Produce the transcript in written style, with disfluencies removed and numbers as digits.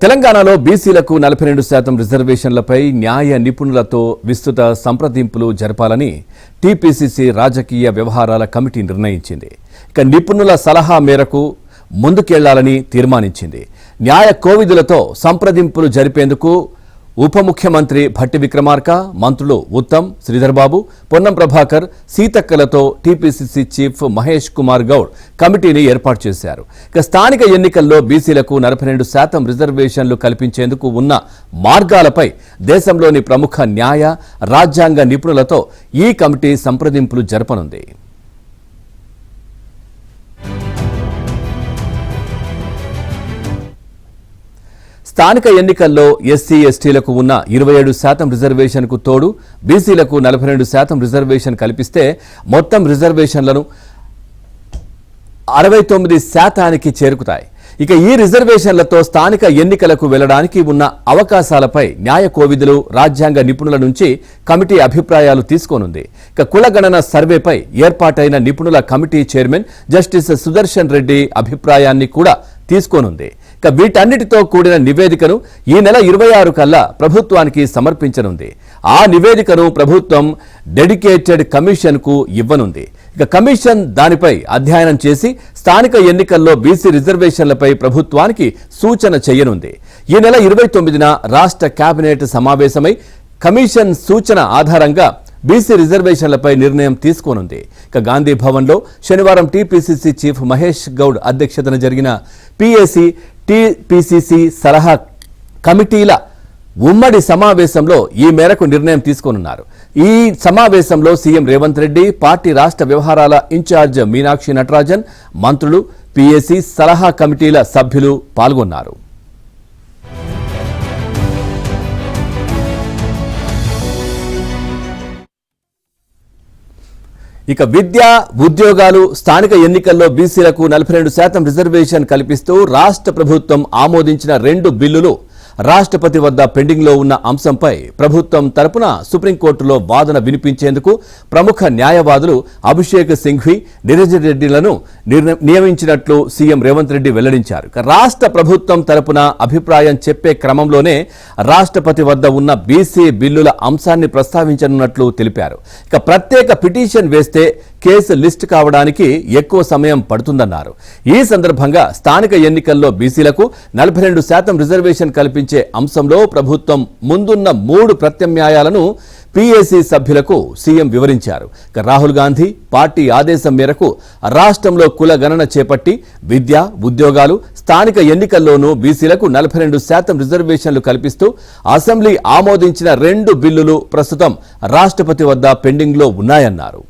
తెలంగాణలో బీసీలకు 42% రిజర్వేషన్లపై న్యాయ నిపుణులతో విస్తృత సంప్రదింపులు జరపాలని టీపీసీసీ రాజకీయ వ్యవహారాల కమిటీ నిర్ణయించింది. ఇక నిపుణుల సలహా మేరకు ముందుకెళ్లాలని తీర్మానించింది. న్యాయ కోవిదులతో సంప్రదింపులు జరిపేందుకు ఉప ముఖ్యమంత్రి భట్టి విక్రమార్క, మంత్రులు ఉత్తమ్, శ్రీధర్ బాబు, పొన్నం ప్రభాకర్, సీతక్కలతో టీపీసీసీ చీఫ్ మహేష్ కుమార్ గౌడ్ కమిటీని ఏర్పాటు చేశారు. ఇక స్థానిక ఎన్నికల్లో బీసీలకు 42% రిజర్వేషన్లు కల్పించేందుకు ఉన్న మార్గాలపై దేశంలోని ప్రముఖ న్యాయ, రాజ్యాంగ నిపుణులతో ఈ కమిటీ సంప్రదింపులు జరపనుంది. స్థానిక ఎన్నికల్లో ఎస్సీ ఎస్టీలకు ఉన్న 27% రిజర్వేషన్కు తోడు బీసీలకు 42% రిజర్వేషన్ కల్పిస్తే మొత్తం రిజర్వేషన్లను 69% చేరుకుతాయి. ఇక ఈ రిజర్వేషన్లతో స్థానిక ఎన్నికలకు వెళ్లడానికి ఉన్న అవకాశాలపై న్యాయ కోవిదులు, రాజ్యాంగ నిపుణుల నుంచి కమిటీ అభిప్రాయాలు తీసుకోనుంది. ఇక కులగణన సర్వేపై ఏర్పాటైన నిపుణుల committee chairman justice Sudarshan Reddy అభిప్రాయాన్ని కూడా తీసుకోనుంది. ఇక వీటన్నిటితో కూడిన నివేదికను ఈ నెల 26 కల్లా ప్రభుత్వానికి సమర్పించనుంది. ఆ నివేదికను ప్రభుత్వం డెడికేటెడ్ కమిషన్కు ఇవ్వనుంది. ఇక కమిషన్ దానిపై అధ్యయనం చేసి స్థానిక ఎన్నికల్లో బీసీ రిజర్వేషన్లపై ప్రభుత్వానికి సూచన చేయనుంది. ఈ నెల 29న రాష్ట్ర కేబినెట్ సమావేశమై కమిషన్ సూచన ఆధారంగా బీసీ రిజర్వేషన్లపై నిర్ణయం తీసుకోనుంది. ఇక గాంధీ భవన్లో శనివారం టీపీసీసీ చీఫ్ మహేష్ గౌడ్ అధ్యక్షతన జరిగిన పీఏసీ, టీపీసీసీ సలహా కమిటీల ఉమ్మడి సమావేశంలో ఈ మేరకు నిర్ణయం తీసుకోనున్నారు. ఈ సమావేశంలో సీఎం రేవంత్ రెడ్డి, పార్టీ రాష్ట్ర వ్యవహారాల ఇన్ఛార్జ్ మీనాక్షి నటరాజన్, మంత్రులు, పీఏసీ సలహా కమిటీల సభ్యులు పాల్గొన్నారు. ఇక విద్య, ఉద్యోగాలు, స్థానిక ఎన్నికల్లో బీసీలకు 42% రిజర్వేషన్ కల్పిస్తూ రాష్ట్ర ప్రభుత్వం ఆమోదించిన 2 బిల్లులు రాష్ట్రపతి వద్ద పెండింగ్లో ఉన్న అంశంపై ప్రభుత్వం తరపున సుప్రీంకోర్టులో వాదన వినిపించేందుకు ప్రముఖ న్యాయవాదులు అభిషేక్ సింఘ్వి, నిరంజన్ రెడ్డిలను నియమించినట్లు సీఎం రేవంత్ రెడ్డి వెల్లడించారు. రాష్ట్ర ప్రభుత్వం తరపున అభిప్రాయం చెప్పే క్రమంలోనే రాష్ట్రపతి వద్ద ఉన్న బీసీ బిల్లుల అంశాన్ని ప్రస్తావించనున్నట్లు తెలిపారు. ఇక ప్రత్యేక పిటిషన్ వేస్తే కేసు లిస్ట్ కావడానికి ఎక్కువ సమయం పడుతుందన్నారు. ఈ సందర్భంగా స్థానిక ఎన్నికల్లో బీసీలకు 42% రిజర్వేషన్ కల్పించే అంశంలో ప్రభుత్వం ముందున్న 3 ప్రత్యామ్నాయాలను పీఏసీ సభ్యులకు సీఎం వివరించారు. రాహుల్ గాంధీ పార్టీ ఆదేశం మేరకు రాష్ట్రంలో కుల గణన చేపట్టి విద్య, ఉద్యోగాలు, స్థానిక ఎన్నికల్లోనూ బీసీలకు 42% రిజర్వేషన్లు కల్పిస్తూ అసెంబ్లీ ఆమోదించిన 2 బిల్లులు ప్రస్తుతం రాష్ట్రపతి వద్ద పెండింగ్లో ఉన్నాయన్నారు.